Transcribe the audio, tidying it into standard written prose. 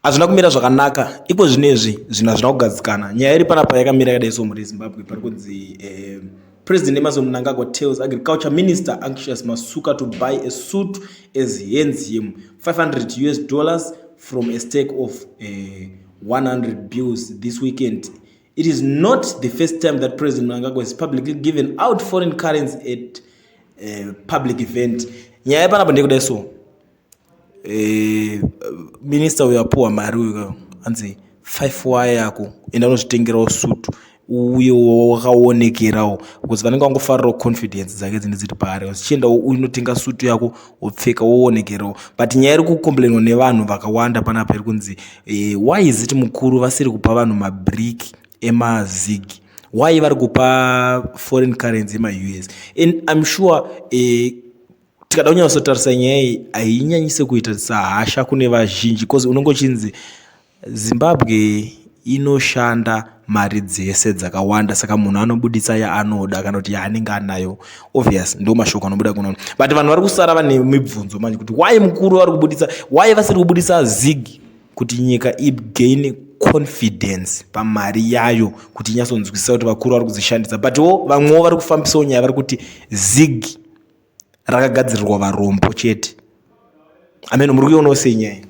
hazvina kumira zvakanaka. Ipo zvinezvi zvinhu hazvina kugadzikana. Nyaya iri panapa yakamira yakadai so muri Zimbabwe pari kunzi President Emmerson Mnangagwa tells Agriculture Minister Anxious Masuka to buy a suit as he hands him $500 from a stack of 100 bills this weekend. It is not the first time that President Mnangagwa has publicly given out foreign currency at a public event. Nyaya panapa ndekudai so minister uyapuwa mari uyo anzi 5 yako enda unozvitengerawo suit uye wakaonekerawo because vanenge vangofarirawo confidence dzake dzine dziri paari uchienda unotenga suit yako upfeka woonekerawo. But nyaya iri kukomplainwa nevanhu vakawanda panapa iri kunzi why is it mukuru vasiri kupa vanhu mabrick emazig, why vari kupa foreign currency ema-US? And I'm sure tikada kunyatsotarisa nyaya iyi hainyanyise kuita sahasha kune vazhinji because unongo chinzi Zimbabwe inoshanda mari dzese dzakawanda saka munhu anobuditsa yaanoda kana kuti yaanenge anayo. Obvious ndo mashoko anobuda kuno, but vanhu vari kusara vane mibvunzo manje kuti why mukuru vari kubuditsa, why vasiri kubuditsa zig kuti nyika igain confidence pamari yayo kuti inyatsonzwisisa kuti vakuru vari kudzishandisa. But vamwewo vari kufambisawo nyaya vari kuti zig rakagadzirirwa varombo chete. Amen. Muri kuionawo sei nyaya?